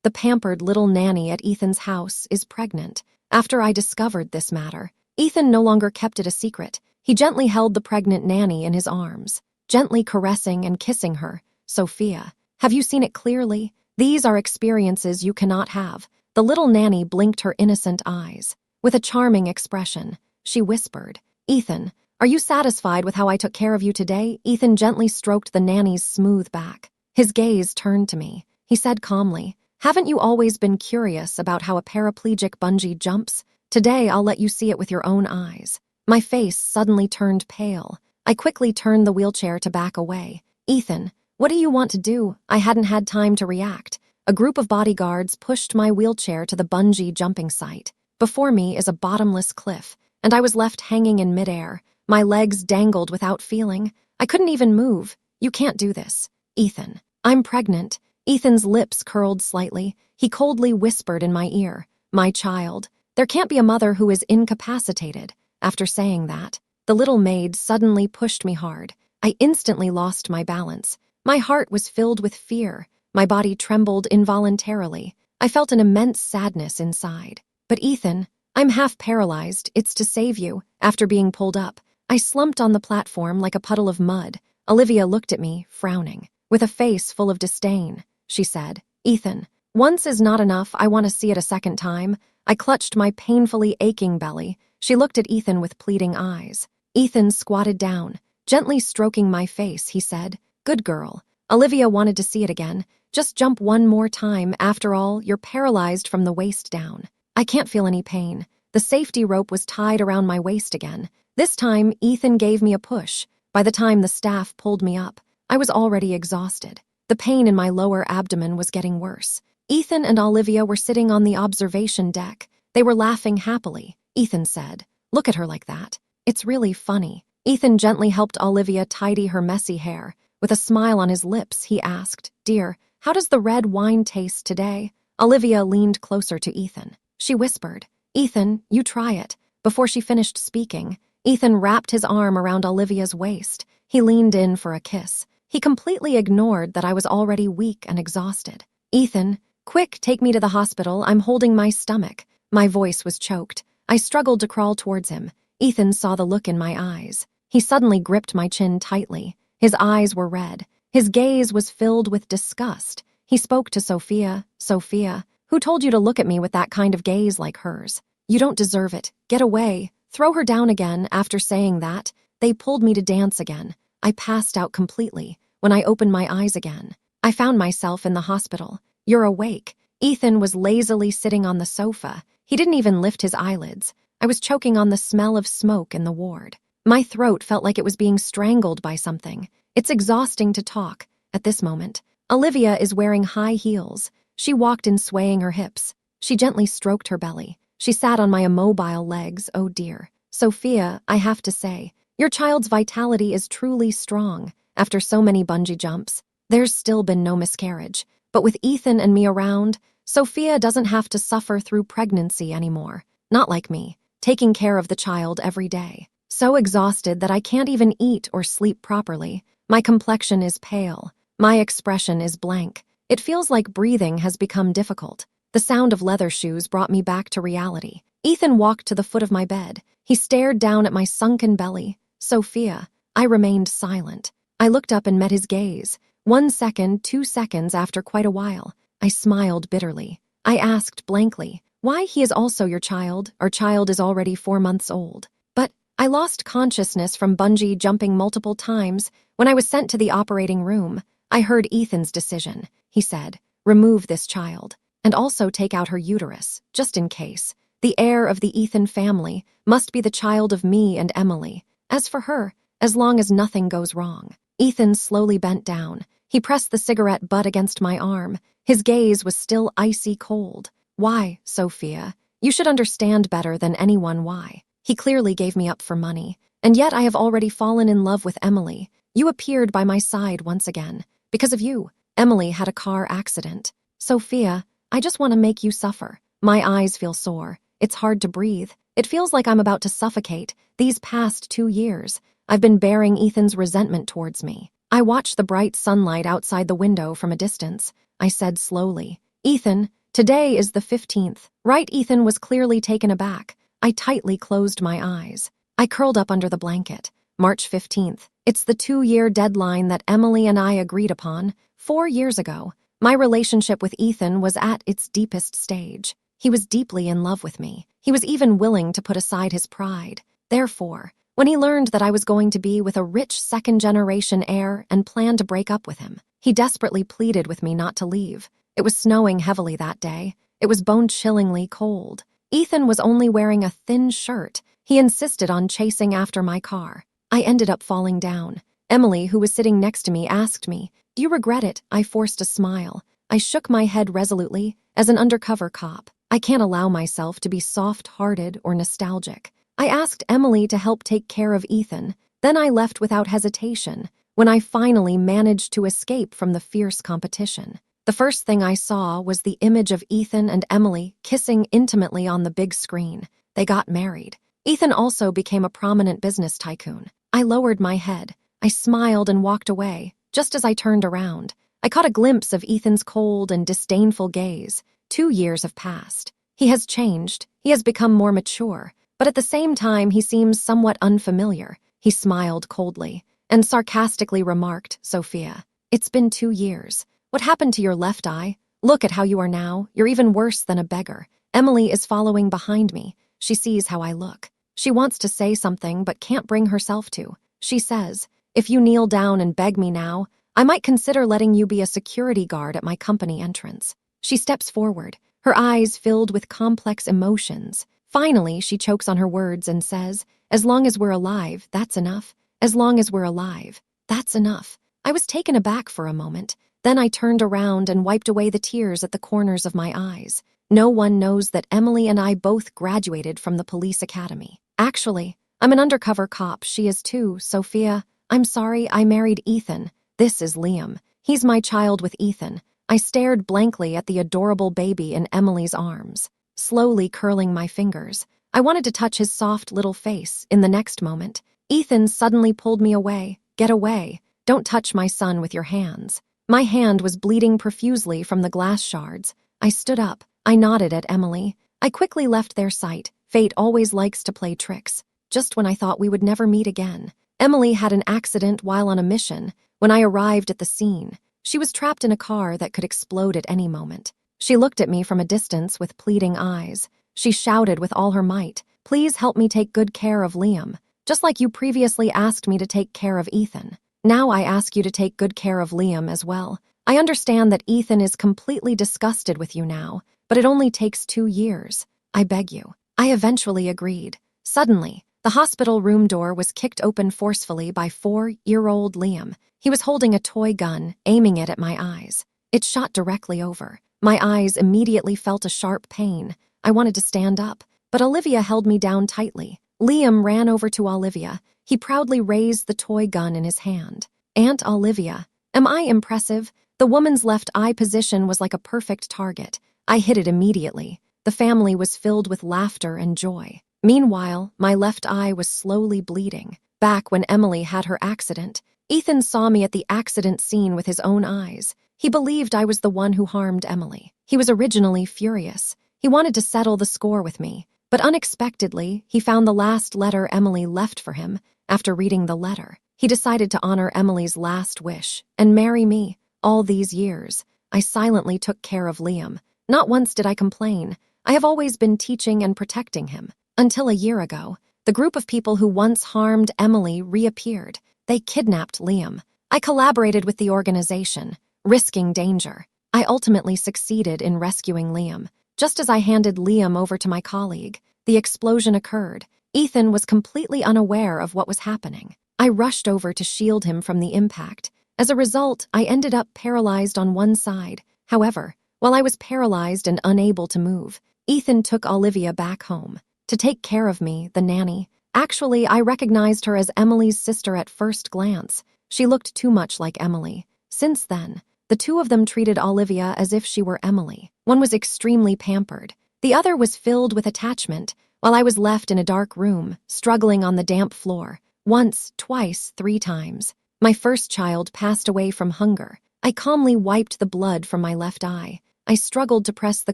the pampered little nanny at Ethan's house, is pregnant. After I discovered this matter, Ethan no longer kept it a secret. He gently held the pregnant nanny in his arms, gently caressing and kissing her. Sophia, have you seen it clearly? These are experiences you cannot have. The little nanny blinked her innocent eyes. With a charming expression, she whispered, Ethan, are you satisfied with how I took care of you today? Ethan gently stroked the nanny's smooth back. His gaze turned to me. He said calmly, haven't you always been curious about how a paraplegic bungee jumps? Today I'll let you see it with your own eyes. My face suddenly turned pale. I quickly turned the wheelchair to back away. Ethan, what do you want to do? I hadn't had time to react. A group of bodyguards pushed my wheelchair to the bungee jumping site. Before me is a bottomless cliff, and I was left hanging in midair. My legs dangled without feeling. I couldn't even move. You can't do this. Ethan, I'm pregnant. Ethan's lips curled slightly. He coldly whispered in my ear, my child. There can't be a mother who is incapacitated. After saying that, the little maid suddenly pushed me hard. I instantly lost my balance. My heart was filled with fear. My body trembled involuntarily. I felt an immense sadness inside. But Ethan, I'm half paralyzed. It's to save you. After being pulled up, I slumped on the platform like a puddle of mud. Olivia looked at me, frowning. With a face full of disdain, she said, Ethan, once is not enough. I want to see it a second time. I clutched my painfully aching belly. She looked at Ethan with pleading eyes. Ethan squatted down, gently stroking my face. He said, good girl. Olivia wanted to see it again. Just jump one more time. After all, you're paralyzed from the waist down. I can't feel any pain. The safety rope was tied around my waist again. This time, Ethan gave me a push. By the time the staff pulled me up, I was already exhausted. The pain in my lower abdomen was getting worse. Ethan and Olivia were sitting on the observation deck. They were laughing happily. Ethan said, look at her like that. It's really funny. Ethan gently helped Olivia tidy her messy hair. With a smile on his lips, he asked, dear, how does the red wine taste today? Olivia leaned closer to Ethan. She whispered, Ethan, you try it. Before she finished speaking, Ethan wrapped his arm around Olivia's waist. He leaned in for a kiss. He completely ignored that I was already weak and exhausted. Ethan, quick, take me to the hospital. I'm holding my stomach. My voice was choked. I struggled to crawl towards him. Ethan saw the look in my eyes. He suddenly gripped my chin tightly. His eyes were red. His gaze was filled with disgust. He spoke to Sophia. Sophia, who told you to look at me with that kind of gaze like hers? You don't deserve it. Get away. Throw her down again. After saying that, they pulled me to dance again. I passed out completely. When I opened my eyes again, I found myself in the hospital. You're awake. Ethan was lazily sitting on the sofa. He didn't even lift his eyelids. I was choking on the smell of smoke in the ward. My throat felt like it was being strangled by something. It's exhausting to talk. At this moment, Olivia is wearing high heels. She walked in swaying her hips. She gently stroked her belly. She sat on my immobile legs. Oh dear. Sophia, I have to say, your child's vitality is truly strong. After so many bungee jumps, there's still been no miscarriage. But with Ethan and me around, Sophia doesn't have to suffer through pregnancy anymore. Not like me, taking care of the child every day. So exhausted that I can't even eat or sleep properly. My complexion is pale. My expression is blank. It feels like breathing has become difficult. The sound of leather shoes brought me back to reality. Ethan walked to the foot of my bed. He stared down at my sunken belly. Sophia, I remained silent. I looked up and met his gaze. 1 second, 2 seconds after quite a while, I smiled bitterly. I asked blankly, why he is also your child? Our child is already 4 months old. But I lost consciousness from bungee jumping multiple times. When I was sent to the operating room, I heard Ethan's decision. He said, remove this child, and also take out her uterus, just in case. The heir of the Ethan family must be the child of me and Emily. As for her, as long as nothing goes wrong. Ethan slowly bent down. He pressed the cigarette butt against my arm. His gaze was still icy cold. Why, Sophia? You should understand better than anyone why. He clearly gave me up for money, and yet I have already fallen in love with Emily. You appeared by my side once again. Because of you, Emily had a car accident. Sophia, I just want to make you suffer. My eyes feel sore. It's hard to breathe. It feels like I'm about to suffocate. These past 2 years, I've been bearing Ethan's resentment towards me. I watched the bright sunlight outside the window from a distance. I said slowly, Ethan, today is the 15th. Right? Ethan was clearly taken aback. I tightly closed my eyes. I curled up under the blanket. March 15th. It's the 2-year deadline that Emily and I agreed upon 4 years ago. My relationship with Ethan was at its deepest stage. He was deeply in love with me. He was even willing to put aside his pride. Therefore, when he learned that I was going to be with a rich second-generation heir and planned to break up with him, he desperately pleaded with me not to leave. It was snowing heavily that day. It was bone-chillingly cold. Ethan was only wearing a thin shirt. He insisted on chasing after my car. I ended up falling down. Emily, who was sitting next to me, asked me, "Do you regret it?" I forced a smile. I shook my head resolutely. As an undercover cop, I can't allow myself to be soft-hearted or nostalgic. I asked Emily to help take care of Ethan. Then I left without hesitation when I finally managed to escape from the fierce competition. The first thing I saw was the image of Ethan and Emily kissing intimately on the big screen. They got married. Ethan also became a prominent business tycoon. I lowered my head. I smiled and walked away. Just as I turned around, I caught a glimpse of Ethan's cold and disdainful gaze. 2 years have passed. He has changed. He has become more mature. But at the same time, he seems somewhat unfamiliar. He smiled coldly and sarcastically remarked, "Sophia, it's been 2 years. What happened to your left eye? Look at how you are now. You're even worse than a beggar." Emily is following behind me. She sees how I look. She wants to say something but can't bring herself to. She says, "If you kneel down and beg me now, I might consider letting you be a security guard at my company entrance." She steps forward, her eyes filled with complex emotions. Finally, she chokes on her words and says, "As long as we're alive, that's enough. As long as we're alive, that's enough." I was taken aback for a moment. Then I turned around and wiped away the tears at the corners of my eyes. No one knows that Emily and I both graduated from the police academy. Actually, I'm an undercover cop. She is too. Sophia, I'm sorry I married Ethan. This is Liam. He's my child with Ethan. I stared blankly at the adorable baby in Emily's arms, slowly curling my fingers. I wanted to touch his soft little face. In the next moment, Ethan suddenly pulled me away. "Get away. Don't touch my son with your hands." My hand was bleeding profusely from the glass shards. I stood up. I nodded at Emily. I quickly left their sight. Fate always likes to play tricks. Just when I thought we would never meet again, Emily had an accident while on a mission. When I arrived at the scene, she was trapped in a car that could explode at any moment. She looked at me from a distance with pleading eyes. She shouted with all her might, "Please help me take good care of Liam, just like you previously asked me to take care of Ethan. Now I ask you to take good care of Liam as well. I understand that Ethan is completely disgusted with you now, but it only takes 2 years. I beg you." I eventually agreed. Suddenly, the hospital room door was kicked open forcefully by 4-year-old Liam. He was holding a toy gun, aiming it at my eyes. It shot directly over. My eyes immediately felt a sharp pain. I wanted to stand up, but Olivia held me down tightly. Liam ran over to Olivia. He proudly raised the toy gun in his hand. "Aunt Olivia, am I impressive?" The woman's left eye position was like a perfect target. I hit it immediately. The family was filled with laughter and joy. Meanwhile, my left eye was slowly bleeding. Back when Emily had her accident, Ethan saw me at the accident scene with his own eyes. He believed I was the one who harmed Emily. He was originally furious. He wanted to settle the score with me. But unexpectedly, he found the last letter Emily left for him. After reading the letter, he decided to honor Emily's last wish and marry me. All these years, I silently took care of Liam. Not once did I complain. I have always been teaching and protecting him. Until a year ago, the group of people who once harmed Emily reappeared. They kidnapped Liam. I collaborated with the organization, risking danger. I ultimately succeeded in rescuing Liam. Just as I handed Liam over to my colleague, the explosion occurred. Ethan was completely unaware of what was happening. I rushed over to shield him from the impact. As a result, I ended up paralyzed on one side. However, while I was paralyzed and unable to move, Ethan took Olivia back home to take care of me, the nanny. Actually, I recognized her as Emily's sister at first glance. She looked too much like Emily. Since then, the two of them treated Olivia as if she were Emily. One was extremely pampered. The other was filled with attachment, while I was left in a dark room, struggling on the damp floor. Once, twice, 3 times. My first child passed away from hunger. I calmly wiped the blood from my left eye. I struggled to press the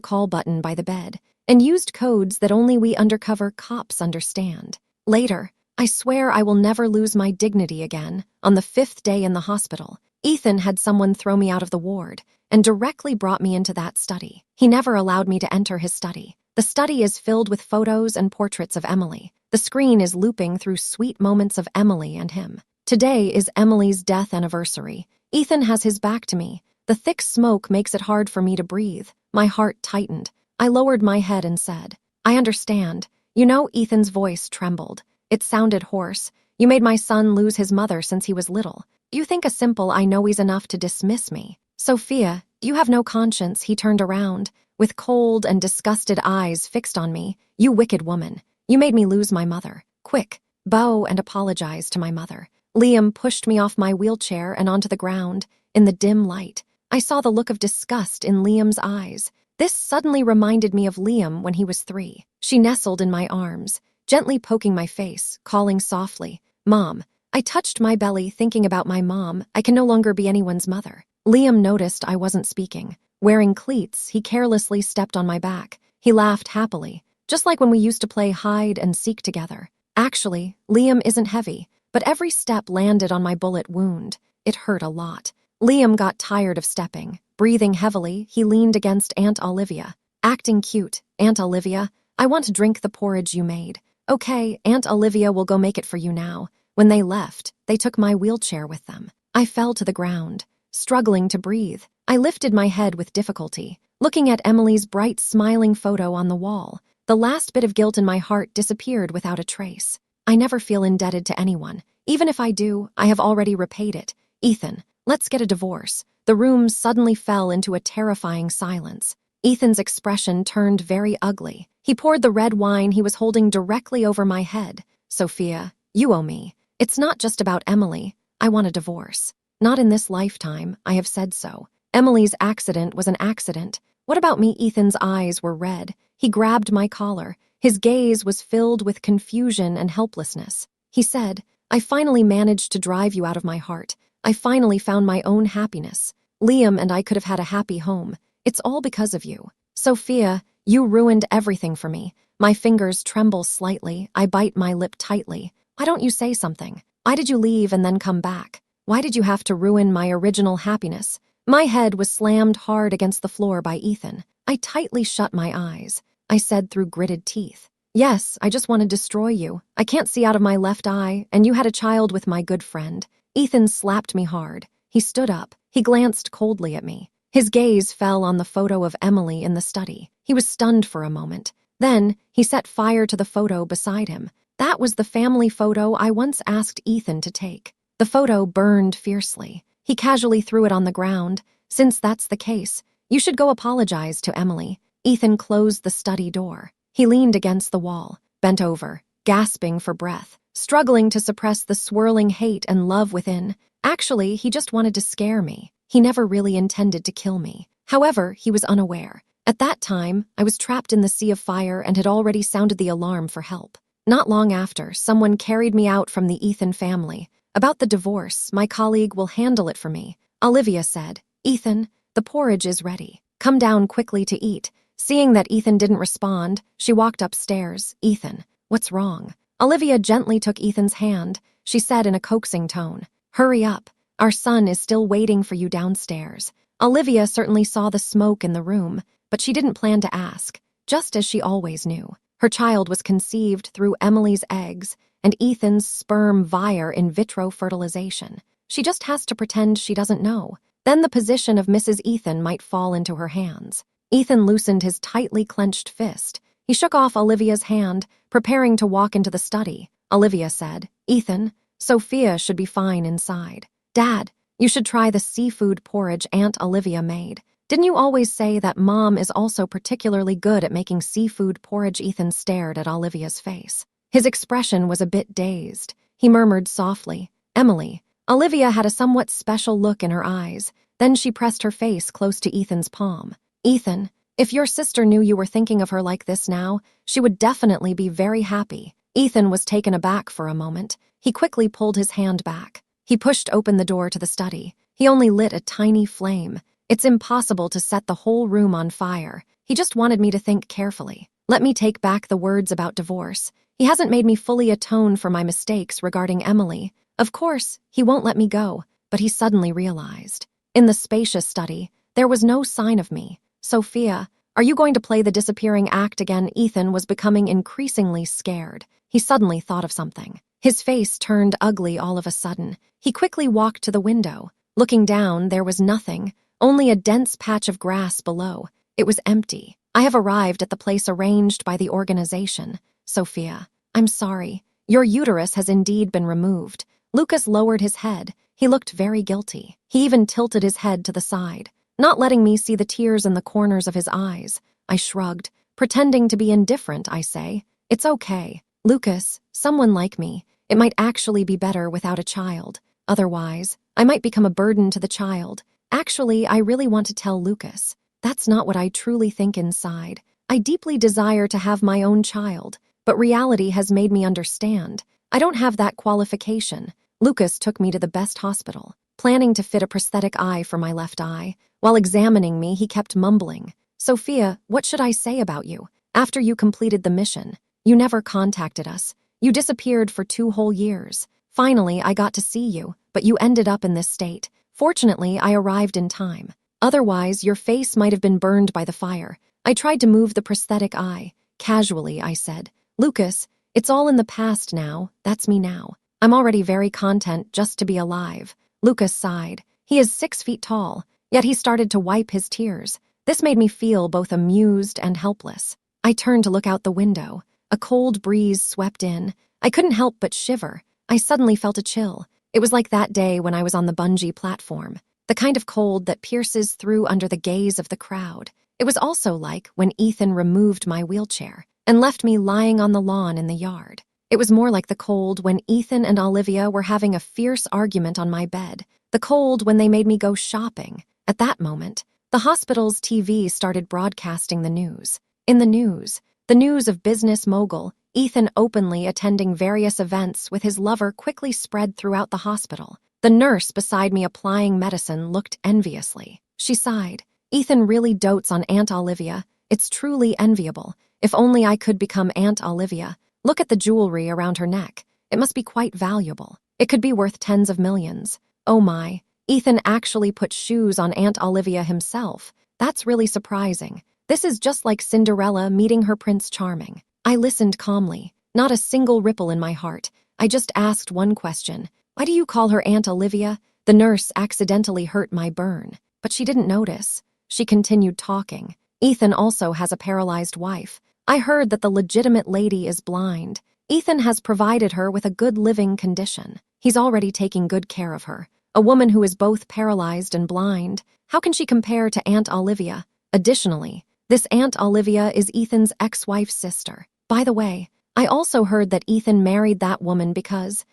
call button by the bed and used codes that only we undercover cops understand. Later, I swear I will never lose my dignity again. On the 5th day in the hospital, Ethan had someone throw me out of the ward and directly brought me into that study. He never allowed me to enter his study. The study is filled with photos and portraits of Emily. The screen is looping through sweet moments of Emily and him. Today is Emily's death anniversary. Ethan has his back to me. The thick smoke makes it hard for me to breathe. My heart tightened. I lowered my head and said, "I understand." You know, Ethan's voice trembled. It sounded hoarse. "You made my son lose his mother since he was little. You think a simple 'I know' is enough to dismiss me? Sophia, you have no conscience." He turned around, with cold and disgusted eyes fixed on me. "You wicked woman. You made me lose my mother. Quick, bow and apologize to my mother." Liam pushed me off my wheelchair and onto the ground. In the dim light, I saw the look of disgust in Liam's eyes. This suddenly reminded me of Liam when he was 3. She nestled in my arms, gently poking my face, calling softly, "Mom." I touched my belly, thinking about my mom. I can no longer be anyone's mother. Liam noticed I wasn't speaking. Wearing cleats, he carelessly stepped on my back. He laughed happily, just like when we used to play hide and seek together. Actually, Liam isn't heavy, but every step landed on my bullet wound. It hurt a lot. Liam got tired of stepping. Breathing heavily, he leaned against Aunt Olivia. Acting cute. "Aunt Olivia, I want to drink the porridge you made." "Okay, Aunt Olivia will go make it for you now." When they left, they took my wheelchair with them. I fell to the ground, struggling to breathe. I lifted my head with difficulty, looking at Emily's bright, smiling photo on the wall. The last bit of guilt in my heart disappeared without a trace. I never feel indebted to anyone. Even if I do, I have already repaid it. "Ethan, let's get a divorce." The room suddenly fell into a terrifying silence. Ethan's expression turned very ugly. He poured the red wine he was holding directly over my head. "Sophia, you owe me. It's not just about Emily. I want a divorce. Not in this lifetime, I have said so. Emily's accident was an accident. What about me?" Ethan's eyes were red. He grabbed my collar. His gaze was filled with confusion and helplessness. He said, "I finally managed to drive you out of my heart. I finally found my own happiness. Liam and I could have had a happy home. It's all because of you. Sophia, you ruined everything for me." My fingers tremble slightly. I bite my lip tightly. "Why don't you say something? Why did you leave and then come back? Why did you have to ruin my original happiness?" My head was slammed hard against the floor by Ethan. I tightly shut my eyes. I said through gritted teeth, "Yes, I just want to destroy you. I can't see out of my left eye, and you had a child with my good friend." Ethan slapped me hard. He stood up. He glanced coldly at me. His gaze fell on the photo of Emily in the study. He was stunned for a moment. Then, he set fire to the photo beside him. That was the family photo I once asked Ethan to take. The photo burned fiercely. He casually threw it on the ground. "Since that's the case, you should go apologize to Emily." Ethan closed the study door. He leaned against the wall, bent over, gasping for breath, struggling to suppress the swirling hate and love within. Actually, he just wanted to scare me. He never really intended to kill me. However, he was unaware. At that time, I was trapped in the sea of fire and had already sounded the alarm for help. Not long after, someone carried me out from the Ethan family. "About the divorce, my colleague will handle it for me," Olivia said. "Ethan, the porridge is ready. Come down quickly to eat." Seeing that Ethan didn't respond, she walked upstairs. "Ethan, what's wrong?" Olivia gently took Ethan's hand. She said in a coaxing tone, "Hurry up. Our son is still waiting for you downstairs." Olivia certainly saw the smoke in the room, but she didn't plan to ask, just as she always knew. Her child was conceived through Emily's eggs and Ethan's sperm via in vitro fertilization. She just has to pretend she doesn't know. Then the position of Mrs. Ethan might fall into her hands. Ethan loosened his tightly clenched fist. He shook off Olivia's hand, preparing to walk into the study. Olivia said, "Ethan, Sophia should be fine inside." "Dad, you should try the seafood porridge Aunt Olivia made. Didn't you always say that Mom is also particularly good at making seafood porridge?" Ethan stared at Olivia's face. His expression was a bit dazed. He murmured softly, "Emily." Olivia had a somewhat special look in her eyes. Then she pressed her face close to Ethan's palm. "Ethan, if your sister knew you were thinking of her like this now, she would definitely be very happy." Ethan was taken aback for a moment. He quickly pulled his hand back. He pushed open the door to the study. He only lit a tiny flame. It's impossible to set the whole room on fire. He just wanted me to think carefully. Let me take back the words about divorce. He hasn't made me fully atone for my mistakes regarding Emily. Of course, he won't let me go, but he suddenly realized. In the spacious study, there was no sign of me. Sophia, are you going to play the disappearing act again? Ethan was becoming increasingly scared. He suddenly thought of something. His face turned ugly all of a sudden. He quickly walked to the window. Looking down, there was nothing, only a dense patch of grass below. It was empty. I have arrived at the place arranged by the organization. Sophia, I'm sorry. Your uterus has indeed been removed. Lucas lowered his head. He looked very guilty. He even tilted his head to the side, not letting me see the tears in the corners of his eyes. I shrugged, pretending to be indifferent. I say, it's okay. Lucas, someone like me, it might actually be better without a child. Otherwise, I might become a burden to the child. Actually, I really want to tell Lucas. That's not what I truly think inside. I deeply desire to have my own child, but reality has made me understand. I don't have that qualification. Lucas took me to the best hospital, planning to fit a prosthetic eye for my left eye. While examining me, he kept mumbling, Sophia, what should I say about you? After you completed the mission, you never contacted us. You disappeared for 2 whole years. Finally, I got to see you, but you ended up in this state. Fortunately, I arrived in time. Otherwise, your face might have been burned by the fire. I tried to move the prosthetic eye. Casually, I said, Lucas, it's all in the past now. That's me now. I'm already very content just to be alive. Lucas sighed. He is 6 feet tall, yet he started to wipe his tears. This made me feel both amused and helpless. I turned to look out the window. A cold breeze swept in. I couldn't help but shiver. I suddenly felt a chill. It was like that day when I was on the bungee platform, the kind of cold that pierces through under the gaze of the crowd. It was also like when Ethan removed my wheelchair and left me lying on the lawn in the yard. It was more like the cold when Ethan and Olivia were having a fierce argument on my bed, the cold when they made me go shopping. At that moment, the hospital's TV started broadcasting the news. In the news of business mogul Ethan openly attending various events with his lover quickly spread throughout the hospital. The nurse beside me applying medicine looked enviously. She sighed. Ethan really dotes on Aunt Olivia. It's truly enviable. If only I could become Aunt Olivia. Look at the jewelry around her neck. It must be quite valuable. It could be worth tens of millions. Oh my, Ethan actually put shoes on Aunt Olivia himself. That's really surprising. This is just like Cinderella meeting her Prince Charming. I listened calmly, not a single ripple in my heart. I just asked one question. Why do you call her Aunt Olivia? The nurse accidentally hurt my burn, but she didn't notice. She continued talking. Ethan also has a paralyzed wife. I heard that the legitimate lady is blind. Ethan has provided her with a good living condition. He's already taking good care of her. A woman who is both paralyzed and blind. How can she compare to Aunt Olivia? Additionally, this Aunt Olivia is Ethan's ex-wife's sister. By the way, I also heard that Ethan married that woman because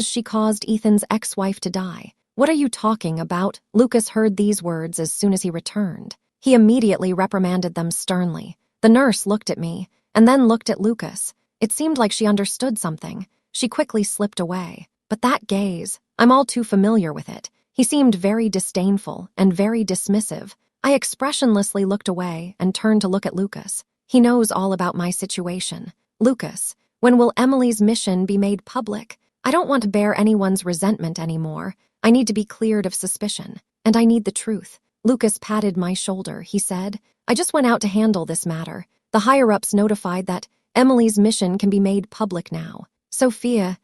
she caused Ethan's ex-wife to die. What are you talking about? Lucas heard these words as soon as he returned. He immediately reprimanded them sternly. The nurse looked at me, and then looked at Lucas. It seemed like she understood something. She quickly slipped away. But that gaze, I'm all too familiar with it. He seemed very disdainful and very dismissive. I expressionlessly looked away and turned to look at Lucas. He knows all about my situation. Lucas, when will Emily's mission be made public? I don't want to bear anyone's resentment anymore. I need to be cleared of suspicion, and I need the truth. Lucas patted my shoulder. He said, I just went out to handle this matter. The higher-ups notified that Emily's mission can be made public now. Sophia,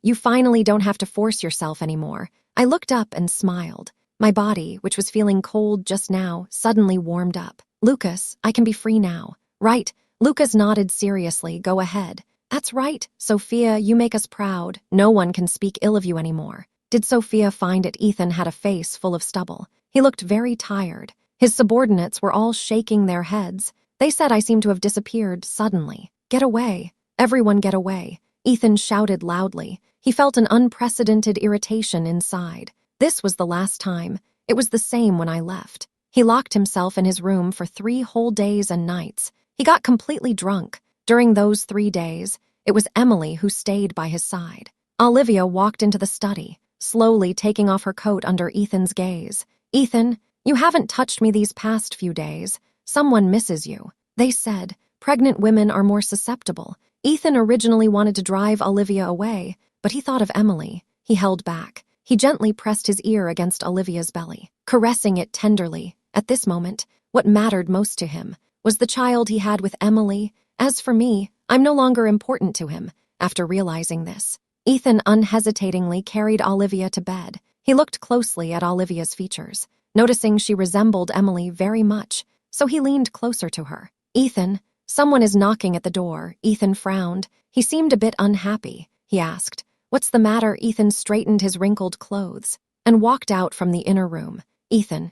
you finally don't have to force yourself anymore. I looked up and smiled. My body, which was feeling cold just now, suddenly warmed up. Lucas, I can be free now. Right. Lucas nodded seriously. Go ahead. That's right. Sophia, you make us proud. No one can speak ill of you anymore. Did Sophia find it? Ethan had a face full of stubble. He looked very tired. His subordinates were all shaking their heads. They said I seemed to have disappeared suddenly. Get away. Everyone get away. Ethan shouted loudly. He felt an unprecedented irritation inside. This was the last time. It was the same when I left. He locked himself in his room for 3 whole days and nights. He got completely drunk. During those 3 days, it was Emily who stayed by his side. Olivia walked into the study, slowly taking off her coat under Ethan's gaze. Ethan, "You haven't touched me these past few days. Someone misses you." They said, "Pregnant women are more susceptible." Ethan originally wanted to drive Olivia away, but he thought of Emily. He held back. He gently pressed his ear against Olivia's belly, caressing it tenderly. At this moment, what mattered most to him was the child he had with Emily. As for me, I'm no longer important to him. After realizing this, Ethan unhesitatingly carried Olivia to bed. He looked closely at Olivia's features, noticing she resembled Emily very much, so he leaned closer to her. "Ethan, someone is knocking at the door." Ethan frowned. He seemed a bit unhappy. He asked, "What's the matter?" Ethan straightened his wrinkled clothes and walked out from the inner room. Ethan.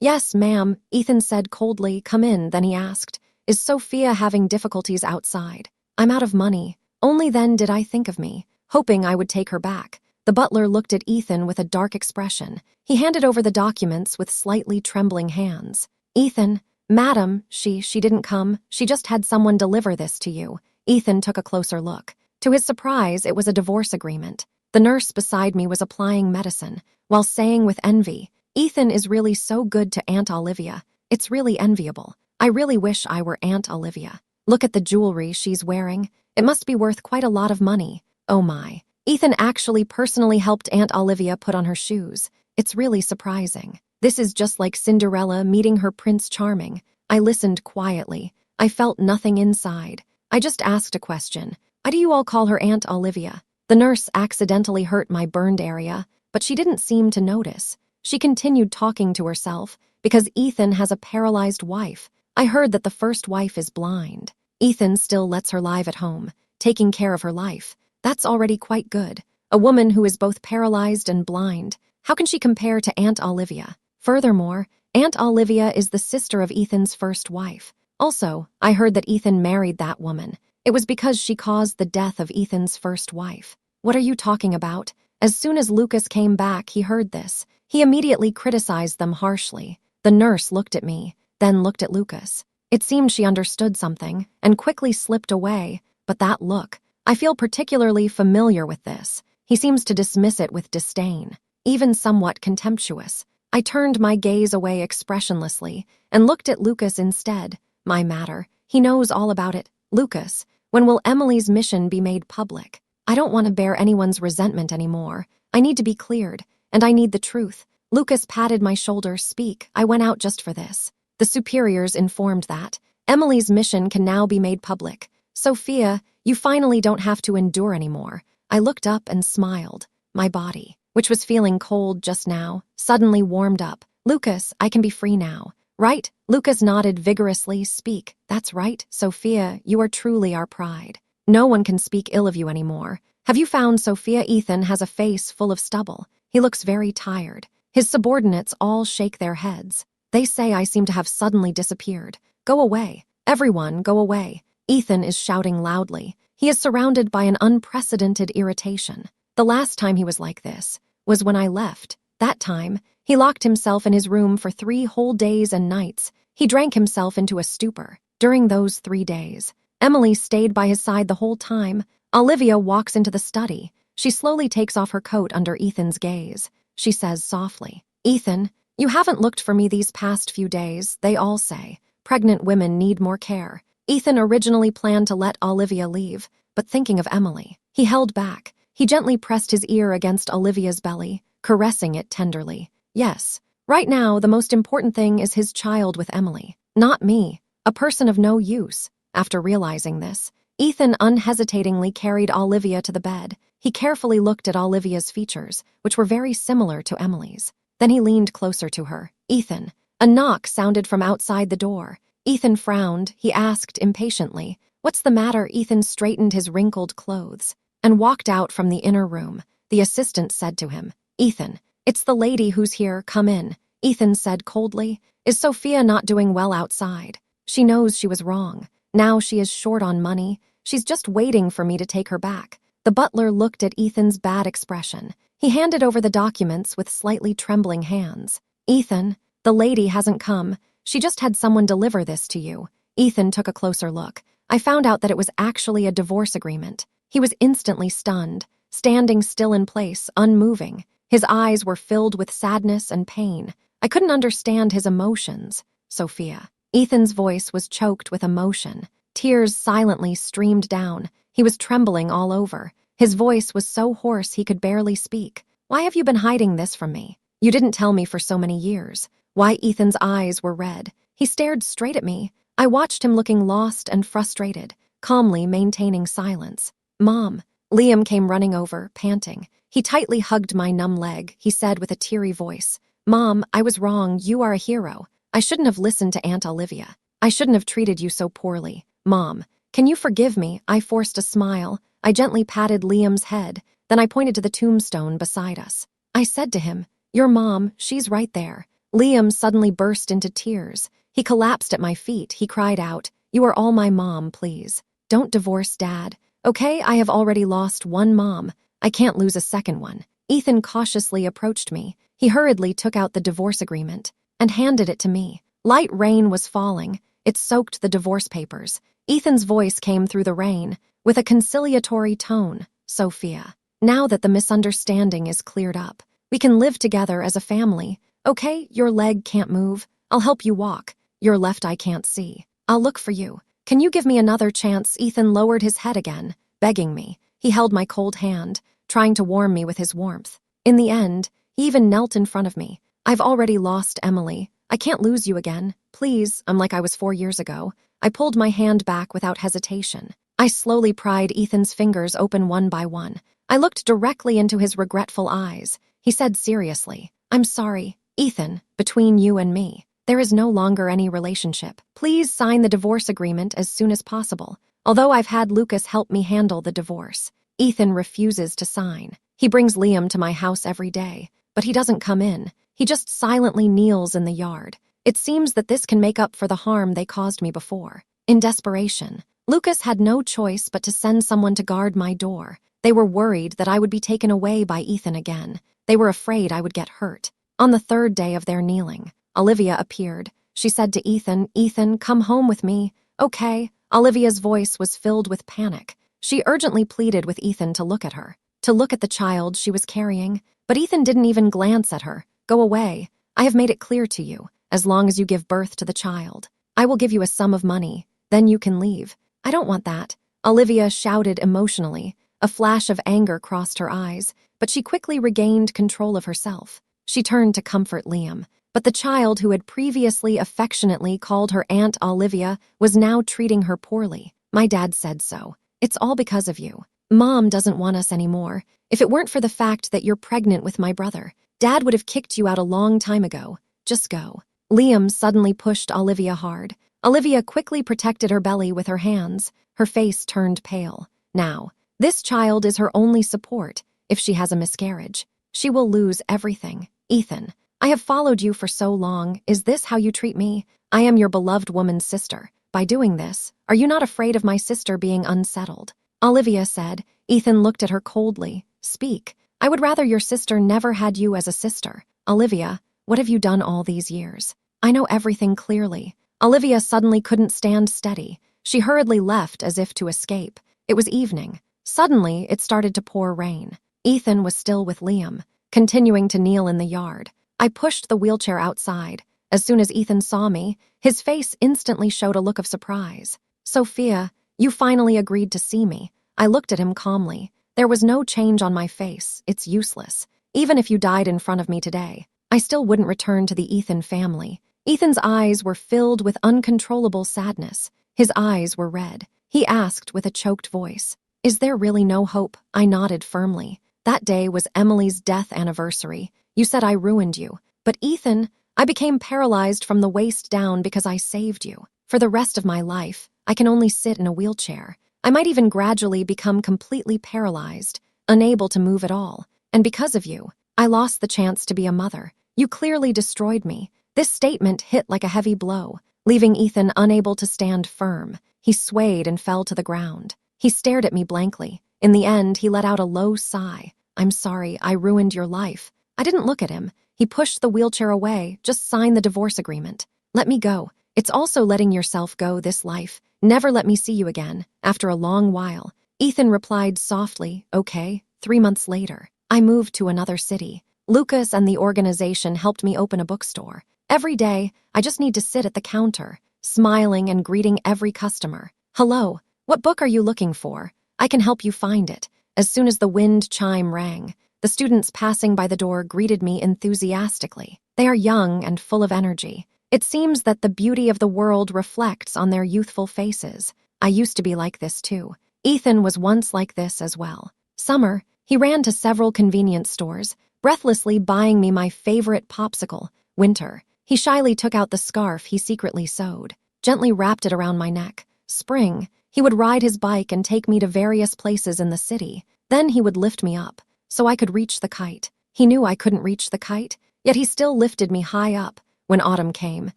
"Yes, ma'am," Ethan said coldly. "Come in." Then he asked, "Is Sophia having difficulties outside?" "I'm out of money." Only then did I think of me, hoping I would take her back. The butler looked at Ethan with a dark expression. He handed over the documents with slightly trembling hands. "Ethan, madam, she didn't come. She just had someone deliver this to you." Ethan took a closer look. To his surprise, it was a divorce agreement. The nurse beside me was applying medicine, while saying with envy, "Ethan is really so good to Aunt Olivia. It's really enviable. I really wish I were Aunt Olivia. Look at the jewelry she's wearing. It must be worth quite a lot of money. Oh my." Ethan actually personally helped Aunt Olivia put on her shoes. It's really surprising. This is just like Cinderella meeting her Prince Charming. I listened quietly. I felt nothing inside. I just asked a question. "Why do you all call her Aunt Olivia?" The nurse accidentally hurt my burned area, but she didn't seem to notice. She continued talking to herself, "Because Ethan has a paralyzed wife. I heard that the first wife is blind. Ethan still lets her live at home, taking care of her life. That's already quite good. A woman who is both paralyzed and blind. How can she compare to Aunt Olivia? Furthermore, Aunt Olivia is the sister of Ethan's first wife. Also, I heard that Ethan married that woman. It was because she caused the death of Ethan's first wife." "What are you talking about?" As soon as Lucas came back, he heard this. He immediately criticized them harshly. The nurse looked at me, then looked at Lucas. It seemed she understood something and quickly slipped away, but that look, I feel particularly familiar with this. He seems to dismiss it with disdain, even somewhat contemptuous. I turned my gaze away expressionlessly and looked at Lucas instead. "My matter. He knows all about it." "Lucas, when will Emily's mission be made public? I don't want to bear anyone's resentment anymore. I need to be cleared, and I need the truth." Lucas patted my shoulder. "Speak. I went out just for this." The superiors informed that Emily's mission can now be made public. "Sophia, you finally don't have to endure anymore." I looked up and smiled. My body, which was feeling cold just now, suddenly warmed up. "Lucas, I can be free now, right?" Lucas nodded vigorously. "Speak." "That's right, Sophia, you are truly our pride. No one can speak ill of you anymore. Have you found Sophia?" Ethan has a face full of stubble. He looks very tired. His subordinates all shake their heads. They say I seem to have suddenly disappeared. "Go away. Everyone, go away." Ethan is shouting loudly. He is surrounded by an unprecedented irritation. The last time he was like this was when I left. That time, he locked himself in his room for 3 whole days and nights. He drank himself into a stupor. During those 3 days, Emily stayed by his side the whole time. Olivia walks into the study. She slowly takes off her coat under Ethan's gaze. She says softly, "Ethan, you haven't looked for me these past few days. They all say pregnant women need more care." Ethan originally planned to let Olivia leave, but thinking of Emily, he held back. He gently pressed his ear against Olivia's belly, caressing it tenderly. "Yes, right now the most important thing is his child with Emily, not me, a person of no use." After realizing this, Ethan unhesitatingly carried Olivia to the bed. He carefully looked at Olivia's features, which were very similar to Emily's. Then he leaned closer to her. "Ethan." A knock sounded from outside the door. Ethan frowned. He asked impatiently, "What's the matter?" Ethan straightened his wrinkled clothes and walked out from the inner room. The assistant said to him, "Ethan, it's the lady who's here. Come in." Ethan said coldly, "Is Sophia not doing well outside? She knows she was wrong. Now she is short on money. She's just waiting for me to take her back." The butler looked at Ethan's bad expression. He handed over the documents with slightly trembling hands. "Ethan, the lady hasn't come. She just had someone deliver this to you." Ethan took a closer look. I found out that it was actually a divorce agreement. He was instantly stunned, standing still in place, unmoving. His eyes were filled with sadness and pain. I couldn't understand his emotions. Sophia. Ethan's voice was choked with emotion. Tears silently streamed down. He was trembling all over. His voice was so hoarse he could barely speak. Why have you been hiding this from me? You didn't tell me for so many years. Why? Ethan's eyes were red. He stared straight at me. I watched him looking lost and frustrated, calmly maintaining silence. Mom. Liam came running over, panting. He tightly hugged my numb leg. He said with a teary voice, Mom, I was wrong. You are a hero. I shouldn't have listened to Aunt Olivia. I shouldn't have treated you so poorly. Mom, can you forgive me? I forced a smile. I gently patted Liam's head. Then I pointed to the tombstone beside us. I said to him, Your mom, she's right there. Liam suddenly burst into tears. He collapsed at my feet. He cried out, You are all my mom, please. Don't divorce Dad. Okay, I have already lost one mom. I can't lose a second one. Ethan cautiously approached me. He hurriedly took out the divorce agreement and handed it to me. Light rain was falling. It soaked the divorce papers. Ethan's voice came through the rain with a conciliatory tone. Sophia, now that the misunderstanding is cleared up, we can live together as a family. Okay, your leg can't move. I'll help you walk. Your left eye can't see. I'll look for you. Can you give me another chance? Ethan lowered his head again, begging me. He held my cold hand, trying to warm me with his warmth. In the end, he even knelt in front of me. I've already lost Emily. I can't lose you again. Please, I'm like I was 4 years ago. I pulled my hand back without hesitation. I slowly pried Ethan's fingers open one by one. I looked directly into his regretful eyes. He said seriously, I'm sorry, Ethan, between you and me, there is no longer any relationship. Please sign the divorce agreement as soon as possible. Although I've had Lucas help me handle the divorce, Ethan refuses to sign. He brings Liam to my house every day, but he doesn't come in. He just silently kneels in the yard. It seems that this can make up for the harm they caused me before. In desperation, Lucas had no choice but to send someone to guard my door. They were worried that I would be taken away by Ethan again. They were afraid I would get hurt. On the third day of their kneeling, Olivia appeared. She said to Ethan, Ethan, come home with me. Okay. Olivia's voice was filled with panic. She urgently pleaded with Ethan to look at her, to look at the child she was carrying. But Ethan didn't even glance at her. Go away. I have made it clear to you. As long as you give birth to the child, I will give you a sum of money. Then you can leave. I don't want that. Olivia shouted emotionally. A flash of anger crossed her eyes, but she quickly regained control of herself. She turned to comfort Liam, but the child who had previously affectionately called her Aunt Olivia was now treating her poorly. My dad said so. It's all because of you. Mom doesn't want us anymore. If it weren't for the fact that you're pregnant with my brother, Dad would have kicked you out a long time ago. Just go. Liam suddenly pushed Olivia hard. Olivia quickly protected her belly with her hands. Her face turned pale. Now, this child is her only support. If she has a miscarriage, she will lose everything. Ethan, I have followed you for so long. Is this how you treat me? I am your beloved woman's sister. By doing this, are you not afraid of my sister being unsettled? Olivia said. Ethan looked at her coldly. Speak. I would rather your sister never had you as a sister. Olivia, what have you done all these years? I know everything clearly. Olivia suddenly couldn't stand steady. She hurriedly left as if to escape. It was evening. Suddenly, it started to pour rain. Ethan was still with Liam, continuing to kneel in the yard. I pushed the wheelchair outside. As soon as Ethan saw me, his face instantly showed a look of surprise. Sophia, you finally agreed to see me. I looked at him calmly. There was no change on my face. It's useless. Even if you died in front of me today, I still wouldn't return to the Ethan family. Ethan's eyes were filled with uncontrollable sadness. His eyes were red. He asked with a choked voice, Is there really no hope? I nodded firmly. That day was Emily's death anniversary. You said I ruined you. But Ethan, I became paralyzed from the waist down because I saved you. For the rest of my life, I can only sit in a wheelchair. I might even gradually become completely paralyzed, unable to move at all. And because of you, I lost the chance to be a mother. You clearly destroyed me. This statement hit like a heavy blow, leaving Ethan unable to stand firm. He swayed and fell to the ground. He stared at me blankly. In the end, he let out a low sigh. I'm sorry, I ruined your life. I didn't look at him. He pushed the wheelchair away. Just sign the divorce agreement. Let me go. It's also letting yourself go this life. Never let me see you again. After a long while, Ethan replied softly, Okay. 3 months later, I moved to another city. Lucas and the organization helped me open a bookstore. Every day, I just need to sit at the counter, smiling and greeting every customer. Hello, what book are you looking for? I can help you find it. As soon as the wind chime rang, the students passing by the door greeted me enthusiastically. They are young and full of energy. It seems that the beauty of the world reflects on their youthful faces. I used to be like this too. Ethan was once like this as well. Summer, he ran to several convenience stores, breathlessly buying me my favorite popsicle. Winter, he shyly took out the scarf he secretly sewed, gently wrapped it around my neck. Spring, he would ride his bike and take me to various places in the city. Then he would lift me up, so I could reach the kite. He knew I couldn't reach the kite, yet he still lifted me high up. When autumn came,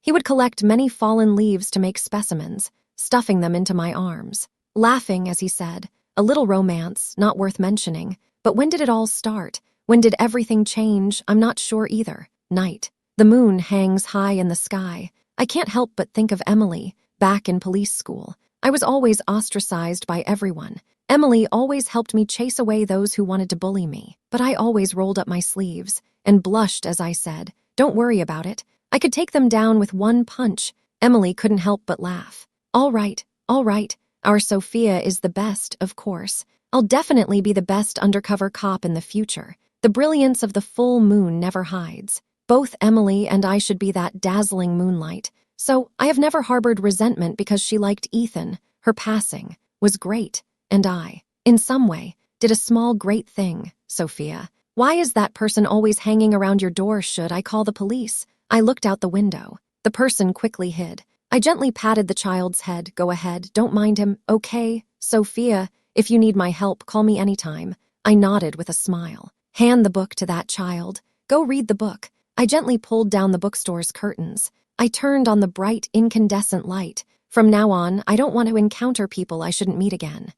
he would collect many fallen leaves to make specimens, stuffing them into my arms. Laughing as he said, "A little romance, not worth mentioning. But when did it all start? When did everything change? I'm not sure either." Night. The moon hangs high in the sky. I can't help but think of Emily, back in police school. I was always ostracized by everyone. Emily always helped me chase away those who wanted to bully me. But I always rolled up my sleeves and blushed as I said, "Don't worry about it. I could take them down with one punch." Emily couldn't help but laugh. All right. Our Sophia is the best, of course. I'll definitely be the best undercover cop in the future. The brilliance of the full moon never hides. Both Emily and I should be that dazzling moonlight. So I have never harbored resentment because she liked Ethan. Her passing was great, and I, in some way, did a small great thing. Sophia, why is that person always hanging around your door? Should I call the police? I looked out the window. The person quickly hid. I gently patted the child's head. Go ahead, don't mind him. Okay, Sophia, if you need my help, call me anytime. I nodded with a smile. Hand the book to that child. Go read the book. I gently pulled down the bookstore's curtains. I turned on the bright, incandescent light. From now on, I don't want to encounter people I shouldn't meet again.